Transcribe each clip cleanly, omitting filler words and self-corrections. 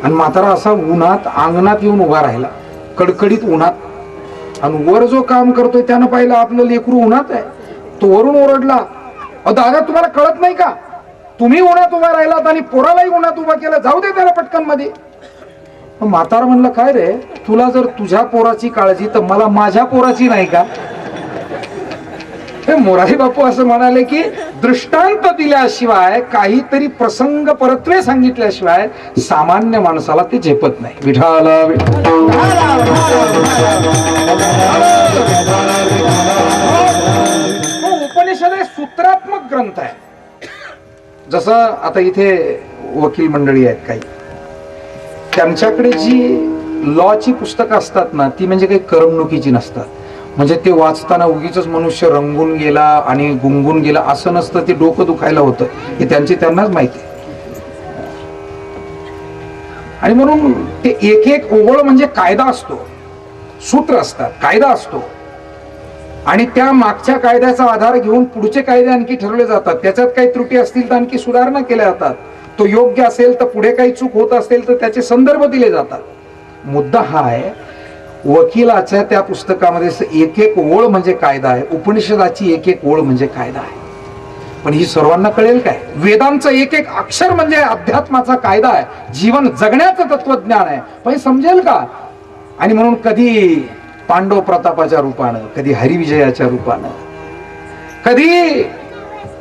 आणि म्हातारा असा उन्हात अंगणात येऊन उभा राहिला, कडकडीत उन्हात. आणि वर जो काम करतोय त्यानं पाहिलं आपलं लेकरू उन्हात आहे. तो वरून ओरडला, दादा तुम्हाला कळत नाही का, तुम्ही उन्हात उभा राहिलात आणि पोरालाही उन्हात उभा केलं, जाऊ दे त्याला पटकन मध्ये. म्हातारा म्हणलं, काय रे, तुला जर तुझ्या पोराची काळजी तर मला माझ्या पोराची नाही का? मोरारी बापू असं म्हणाले की दृष्टांत दिल्याशिवाय, काहीतरी प्रसंग परत्वे सांगितल्याशिवाय सामान्य माणसाला ते झेपत नाही. विठाला उपनिषद हे सूत्रात्मक ग्रंथ आहे. जसं आता इथे वकील मंडळी आहेत काही, त्यांच्याकडे जी लॉची पुस्तकं असतात ना, ती म्हणजे काही करमणुकीची नसतात. म्हणजे ते वाचताना उगीच मनुष्य रंगून गेला आणि गुंगून गेला असं नसतं, ते डोकं दुखायला होतं, हे त्यांची त्यांनाच माहिती. आणि म्हणून ते एक एक ओळ म्हणजे कायदा असतो, सूत्र असतात, कायदा असतो. आणि त्या मागच्या कायद्याचा आधार घेऊन पुढचे कायदे आणखी ठरवले जातात. त्याच्यात काही त्रुटी असतील तर आणखी सुधारणा केल्या जातात. तो योग्य असेल तर पुढे काही चूक होत असेल तर त्याचे संदर्भ दिले जातात. मुद्दा हा आहे, वकिलाच्या त्या पुस्तकामध्ये एक एक ओळ म्हणजे कायदा आहे, उपनिषदाची एक एक ओळ म्हणजे कायदा आहे. पण ही सर्वांना कळेल काय? वेदांचं एक एक अक्षर म्हणजे अध्यात्माचा कायदा आहे, जीवन जगण्याचं तत्वज्ञान आहे, पण समजेल का? आणि म्हणून कधी पांडव प्रतापाच्या रूपानं, कधी हरिविजयाच्या रूपानं, कधी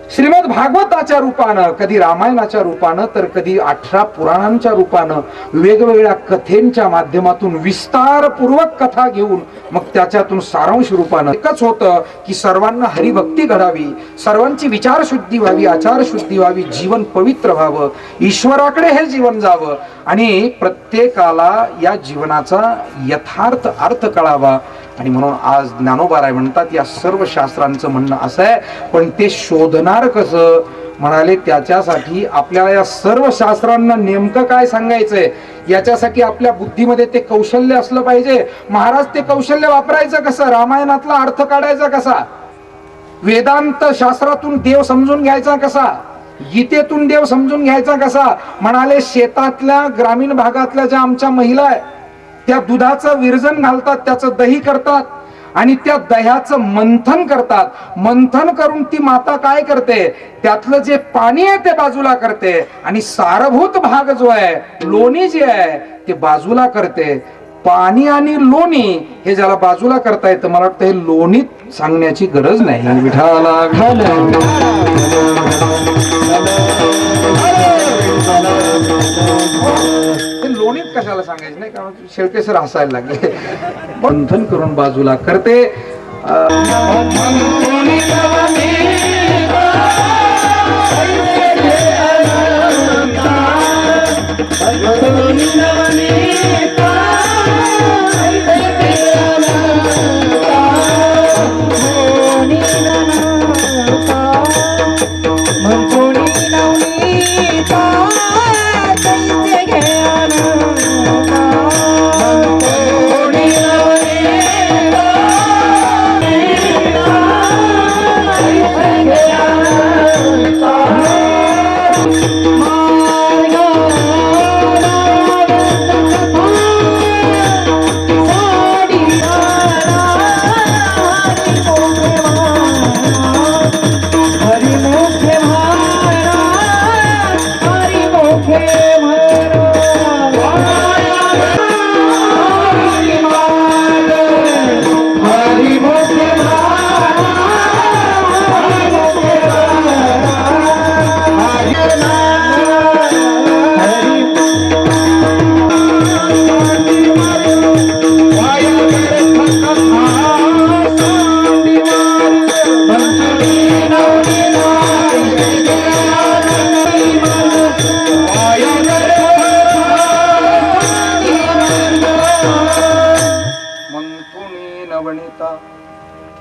श्रीमद भागवताच्या रूपानं, कधी रामायणाच्या रूपानं, तर कधी 18 पुराणांच्या रूपानं, वेगवेगळ्या कथेंच्या माध्यमातून विस्तारपूर्वक कथा घेऊन मग त्याच्यातून सारांश रूपानं एकच होतं की सर्वांना हरिभक्ती घडावी, सर्वांची विचारशुद्धी व्हावी, आचारशुद्धी व्हावी, जीवन पवित्र व्हावं, ईश्वराकडे हे जीवन जावं आणि प्रत्येकाला या जीवनाचा यथार्थ अर्थ कळावा. आणि म्हणून आज ज्ञानोबाराय म्हणतात, या सर्व शास्त्रांचं म्हणणं असं आहे, पण ते शोधणार कसं? म्हणाले, त्याच्यासाठी आपल्याला या सर्व शास्त्रांना नेमकं काय सांगायचंय याच्यासाठी आपल्या बुद्धीमध्ये ते कौशल्य असलं पाहिजे. महाराज, ते कौशल्य वापरायचं कसं? रामायणातला अर्थ काढायचा कसा? वेदांत शास्त्रातून देव समजून घ्यायचा कसा? गीतेतून देव समजून घ्यायचा कसा? म्हणाले, शेतातल्या ग्रामीण भागातल्या ज्या आमच्या महिला आहे त्या दुधाचं विरजन घालतात, त्याचं दही करतात आणि त्या दह्याचं मंथन करतात. मंथन करून ती माता काय करते? त्यातलं जे पाणी आहे ते बाजूला करते आणि सारभूत भाग जो आहे, लोणी जे आहे, ते बाजूला करते. पाणी आणि लोणी हे ज्याला बाजूला करता येतं, मला वाटतं हे लोणीत सांगण्याची गरज नाही. विठाला लोणीत कशाला सांगायचं नाही, कारण शेळकेसर हसायला लागले. मंथन करून बाजूला करते.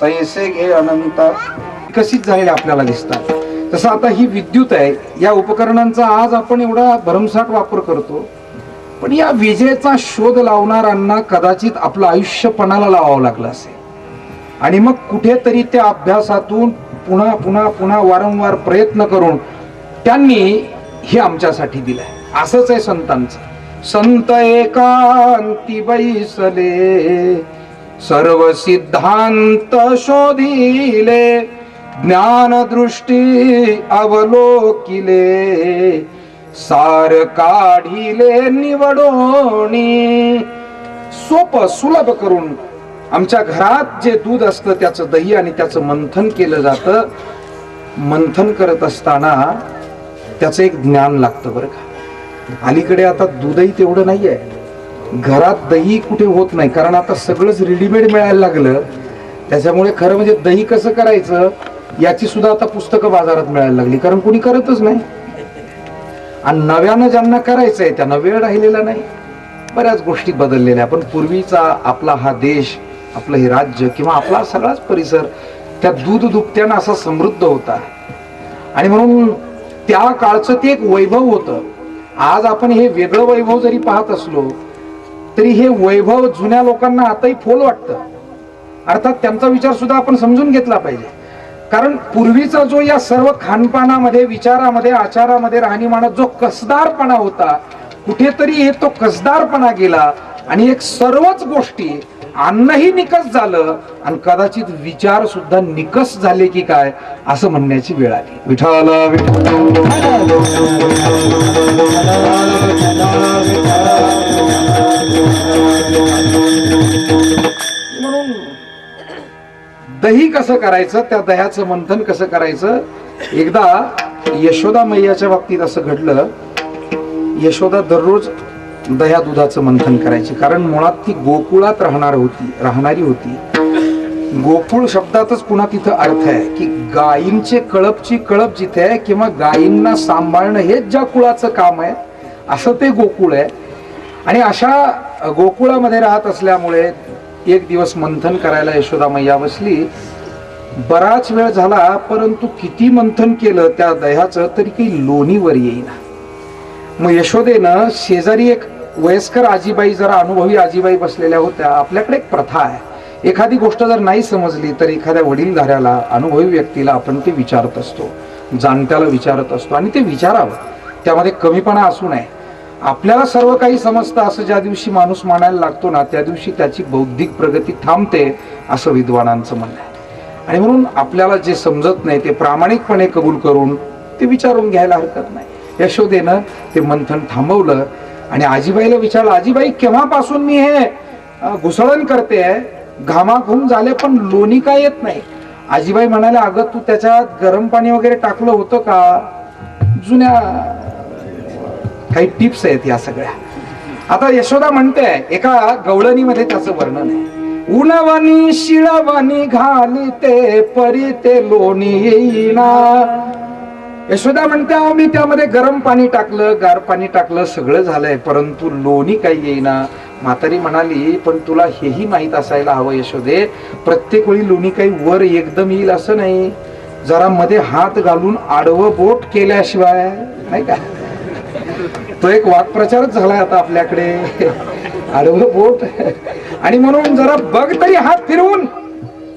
तैसे घे अनंता विकसित झालेले आपल्याला दिसतात. तसं आता ही विद्युत आहे, या उपकरणांचा आज आपण एवढा भरमसाठ वापर करतो, पण या विजेचा शोध लावणाऱ्यांना कदाचित आपलं आयुष्य पणाला लावावं लागलं असेल. आणि मग कुठेतरी त्या अभ्यासातून पुन्हा पुन्हा पुन्हा वारंवार प्रयत्न करून त्यांनी हे आमच्यासाठी दिलंय. असंच आहे संतांचं. संत एकांती बैसले, सर्व सिद्धांत शोधिले, ज्ञान दृष्टी अवलोकिले, सार काढिले निवडोणी. सोपं सुलभ करून आमच्या घरात जे दूध असतं त्याचं दही आणि त्याचं मंथन केलं जातं. मंथन करत असताना त्याचं एक ज्ञान लागतं बरं का. अलीकडे आता दूधही तेवढं नाही आहे, घरात दही कुठे होत नाही, कारण आता सगळंच रेडीमेड मिळायला लागलं. त्याच्यामुळे खरं म्हणजे दही कसं करायचं याची सुद्धा आता पुस्तकं बाजारात मिळायला लागली, कारण कोणी करतच नाही. आणि नव्यानं ज्यांना करायचंय त्यांना वेळ राहिलेला नाही. बऱ्याच गोष्टी बदललेल्या. पण पूर्वीचा आपला हा देश, आपलं हे राज्य किंवा आपला सगळाच परिसर त्या दूध दुभत्यानं असा समृद्ध होता. आणि म्हणून त्या काळचं ते एक वैभव होतं. आज आपण हे वेगळं वैभव जरी पाहत असलो तरी हे वैभव जुन्या लोकांना आताही फोल वाटतं. अर्थात त्यांचा विचार सुद्धा आपण समजून घेतला पाहिजे. कारण पूर्वीचा जो या सर्व खानपानामध्ये, विचारामध्ये, आचारामध्ये, राहणीमानात जो कसदारपणा होता, कुठेतरी तो कसदारपणा गेला आणि एक सर्वच गोष्टी, अन्नही निकस झालं आणि कदाचित विचार सुद्धा निकस झाले की काय असं म्हणण्याची वेळ आली. विठ्ठला म्हणून दही कसं करायचं, त्या दह्याचं मंथन कसं करायचं. एकदा यशोदा मैयाच्या बाबतीत असं घडलं. यशोदा दररोज दह्या दुधाचं मंथन करायची, कारण मुळात ती गोकुळात राहणारी होती. गोकुळ शब्दातच पुन्हा तिथं अर्थ आहे की गायींचे कळपची कळप जिथे आहे किंवा गायींना सांभाळणं हेच ज्या कुळाचं काम आहे असं ते गोकुळ आहे. आणि अशा गोकुळामध्ये राहत असल्यामुळे एक दिवस मंथन करायला यशोदा मैया बसली. बराच वेळ झाला, परंतु किती मंथन केलं त्या दह्याचं तरी काही लोणीवर येईना. मग यशोदेनं शेजारी एक वयस्कर आजीबाई, जरा अनुभवी आजीबाई बसलेल्या होत्या. आपल्याकडे एक प्रथा आहे, एखादी गोष्ट जर नाही समजली तर एखाद्या वडीलधाऱ्याला, अनुभवी व्यक्तीला आपण ते विचारत असतो, जाणत्याला विचारत असतो. आणि ते विचारावं, त्यामध्ये कमीपणा असू नये. आपल्याला सर्व काही समजतं असं ज्या दिवशी माणूस मानायला लागतो ना, त्या दिवशी त्याची बौद्धिक प्रगती थांबते असं विद्वानांचं म्हणणं आहे. आणि म्हणून आपल्याला जे समजत नाही ते प्रामाणिकपणे कबूल करून ते विचारून घ्यायला हरकत नाही. यशोदेनं ते मंथन थांबवलं आणि आजीबाईला विचारलं, आजीबाई केव्हापासून मी हे घुसळण करते, घामाघूम झाले पण लोणी काय येत नाही. आजीबाई म्हणाले, अगं तू त्याच्यात गरम पाणी वगैरे टाकलं होतं का. जुन्या काही टिप्स आहेत या सगळ्या. आता यशोदा म्हणते, एका गवळणीमध्ये त्याचं वर्णन आहे. उन्हावानी शिळावानी घाली ते परी ते लोणी येईना. यशोदा म्हणते, अहो मी त्यामध्ये गरम पाणी टाकलं, गार पाणी टाकलं, सगळं झालंय, परंतु लोणी काही येईना. म्हातारी म्हणाली, पण तुला हेही माहित असायला हवं यशोदे, प्रत्येक वेळी लोणी काही वर एकदम येईल असं नाही. जरा मध्ये हात घालून आडवं बोट केल्याशिवाय, नाही का. तो एक वाक्प्रचारच झालाय आता आपल्याकडे, आडवं बोट. आणि म्हणून जरा बघ तरी हात फिरवून.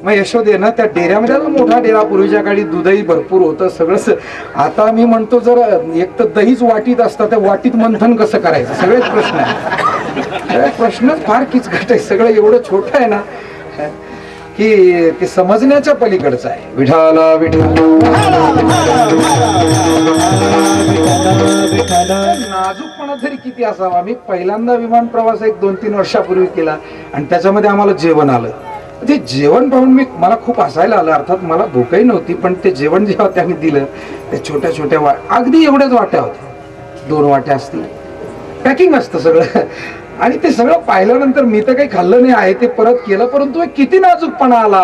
मग यशोदेनं त्या डेऱ्यामध्ये, मोठा डेरा, पूर्वीच्या काळी दूधही भरपूर होतं सगळंच. आता मी म्हणतो, जर एक तर दहीच वाटीत असतं, त्या वाटीत मंथन कसं करायचं, सगळेच प्रश्न आहे. प्रश्नच फार किचकट आहे, सगळं एवढं छोटं आहे ना की ते समजण्याच्या पलीकडचं आहे. विठाला विठा नाजूकपणा तरी किती असावा. मी पहिल्यांदा विमान प्रवास एक 2-3 वर्षापूर्वी केला आणि त्याच्यामध्ये आम्हाला जेवण आलं. ते जेवण पाहून मला खूप हसायला आलं. अर्थात मला भूकही नव्हती, पण ते जेवण जेव्हा त्यांनी दिलं, ते छोट्या छोट्या अगदी एवढ्याच वाट्या होत्या, 2 वाट्या असतील, पॅकिंग असतं सगळं. आणि ते सगळं पाहिल्यानंतर मी तर काही खाल्लं नाही आहे, ते परत केलं, परंतु किती नाजूकपणा आला.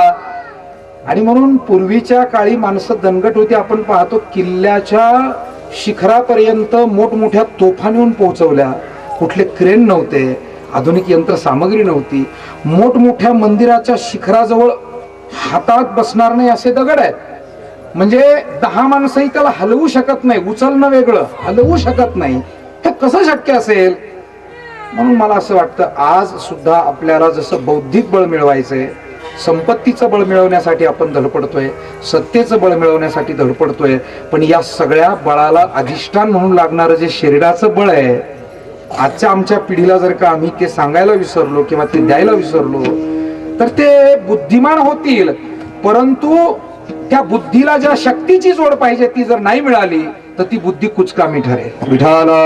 आणि म्हणून पूर्वीच्या काळी माणसं दणकट होती. आपण पाहतो किल्ल्याच्या शिखरापर्यंत मोठमोठ्या तोफा नेऊन पोहोचवल्या. कुठले क्रेन नव्हते, आधुनिक यंत्रसामग्री नव्हती. मोठमोठ्या मंदिराच्या शिखराजवळ हातात बसणार नाही असे दगड आहेत, म्हणजे 10 माणसंही त्याला हलवू शकत नाही. उचलणं वेगळं, हलवू शकत नाही. हे कसं शक्य असेल. म्हणून मला असं वाटतं, आज सुद्धा आपल्याला जसं बौद्धिक बळ मिळवायचंय, संपत्तीचं बळ मिळवण्यासाठी आपण धडपडतोय, सत्तेचं बळ मिळवण्यासाठी धडपडतोय, पण या सगळ्या बळाला अधिष्ठान म्हणून लागणारं जे शरीराचं बळ आहे आजच्या आमच्या पिढीला जर का आम्ही ते सांगायला विसरलो किंवा ते द्यायला विसरलो तर ते बुद्धिमान होतील, परंतु त्या बुद्धीला ज्या शक्तीची जोड पाहिजे ती जर नाही मिळाली तर ती बुद्धी कुचकामी ठरेल. विठाला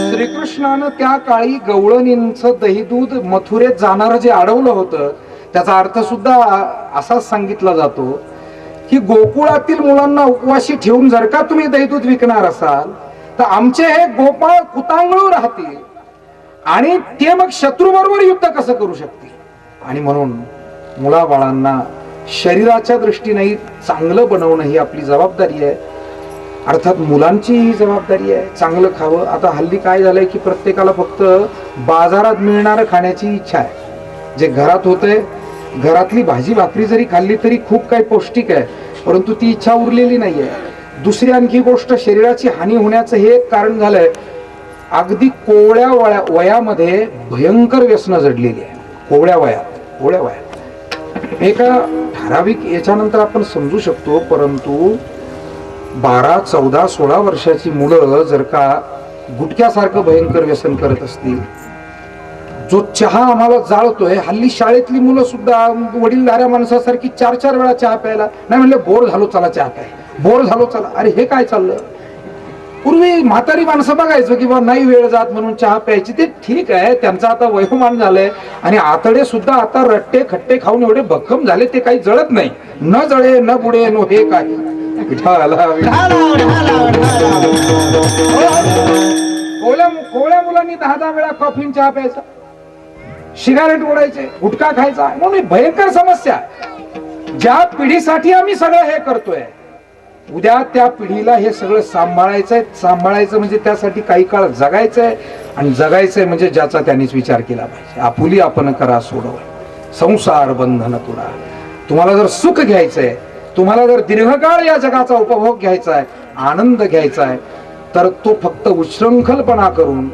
श्रीकृष्णानं त्या काळी गवळणींचं दही दूध मथुरेत जाणारं जे अडवलं होतं त्याचा अर्थ सुद्धा असाच सांगितला जातो की गोकुळातील मुलांना उपवाशी ठेवून जर का तुम्ही दही दूध विकणार असाल तर आमचे हे गोपाळ कुतांगळू राहतील आणि ते मग शत्रूबरोबर युद्ध कसं करू शकतील. आणि म्हणून मुलाबाळांना शरीराच्या दृष्टीने चांगलं बनवणं ही आपली जबाबदारी आहे. अर्थात मुलांची ही जबाबदारी आहे चांगलं खावं. आता हल्ली काय झालंय की प्रत्येकाला फक्त बाजारात मिळणारं खाण्याची इच्छा आहे. जे घरात होतंय, घरातली भाजी भाकरी जरी खाल्ली तरी खूप काही पौष्टिक आहे, परंतु ती इच्छा उरलेली नाहीये. दुसरी आणखी गोष्ट, शरीराची हानी होण्याचं हे एक कारण झालंय, अगदी कोवळ्या वयामध्ये भयंकर व्यसनं जडलेली आहे. कोवळ्या वयात एका ठराविक याच्यानंतर आपण समजू शकतो, परंतु 12, 14, 16 वर्षाची मुलं जर का गुटख्यासारखं भयंकर व्यसन करत असतील, जो चहा आम्हाला जाळतोय, हल्ली शाळेतली मुलं सुद्धा वडीलधाऱ्या माणसासारखी 4-4 वेळा चहा प्यायला नाही म्हणले बोर झालो चला चहा प्याय, बोर झालो चला. अरे हे काय चाललं. पूर्वी म्हातारी माणसं बघायचं किंवा नाही वेळ जात म्हणून चहा प्यायची, ते ठीक आहे, त्यांचं आता वयोमान झालंय आणि आतडे सुद्धा आता रट्टे खट्टे खाऊन एवढे भक्कम झाले ते काही जळत नाही. न जळे न बुडे नो हे काय. कोवळ्या मुलांनी 10-10 वेळा कॉफी चहा प्यायचा, सिगारेट ओढायचे, गुटखा खायचा. म्हणून भयंकर समस्या. ज्या पिढीसाठी आम्ही सगळं हे करतोय, उद्या त्या पिढीला हे सगळं सांभाळायचं म्हणजे त्यासाठी काही काळ जगायचंय. आणि जगायचंय म्हणजे ज्याचा त्यांनीच विचार केला पाहिजे. आपुली आपण करा सोडव संसार बंधन तुला. तुम्हाला जर सुख घ्यायचंय, तुम्हाला जर दीर्घकाळ या जगाचा उपभोग घ्यायचा आहे, आनंद घ्यायचा आहे, तर तो फक्त उच्छृंखलपणा करून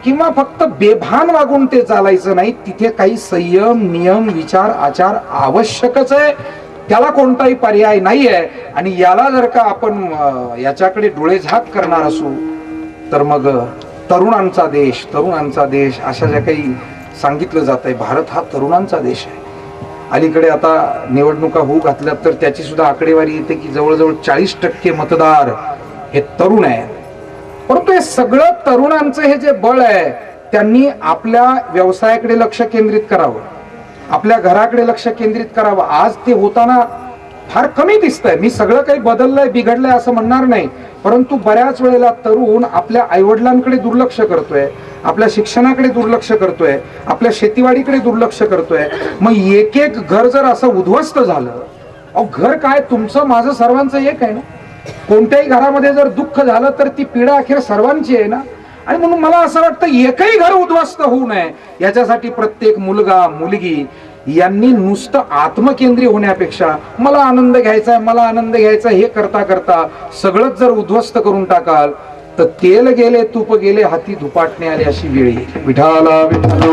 किंवा फक्त बेभान वागून ते चालायचं नाही. तिथे काही संयम, नियम, विचार, आचार आवश्यकच आहे. त्याला कोणताही पर्याय नाहीये. आणि याला जर का आपण याच्याकडे डोळेझाक करणार असू तर मग तरुणांचा देश अशा ज्या काही सांगितलं जात आहे, भारत हा तरुणांचा देश आहे. अलीकडे आता निवडणुका होऊ घातल्यात तर त्याची सुद्धा आकडेवारी येते की जवळजवळ 40% मतदार हे तरुण आहेत. परंतु हे सगळं तरुणांचं हे जे बळ आहे, त्यांनी आपल्या व्यवसायाकडे लक्ष केंद्रित करावं, आपल्या घराकडे लक्ष केंद्रित करावं. आज ते होताना फार कमी दिसतंय. मी सगळं काही बदललंय बिघडलंय असं म्हणणार नाही, परंतु बऱ्याच वेळेला तरुण आपल्या आईवडिलांकडे दुर्लक्ष करतोय, आपल्या शिक्षणाकडे दुर्लक्ष करतोय, आपल्या शेतीवाडीकडे दुर्लक्ष करतोय. मग एक एक घर जर असं उद्ध्वस्त झालं, अहो घर काय तुमचं माझं सर्वांचं एक आहे ना. कोणत्याही घरामध्ये जर दुःख झालं तर ती पीडा अखेर सर्वांची आहे ना. आणि म्हणून मला असं वाटतं एकही घर उद्ध्वस्त होऊ नये याच्यासाठी प्रत्येक मुलगा मुलगी यांनी नुसतं आत्मकेंद्री होण्यापेक्षा मला आनंद घ्यायचा हे करता करता सगळंच जर उद्ध्वस्त करून टाकाल तर तेल गेले तूप गेले हाती धुपाटणे आले अशी वेळ येईल. विठाला विठ्ठला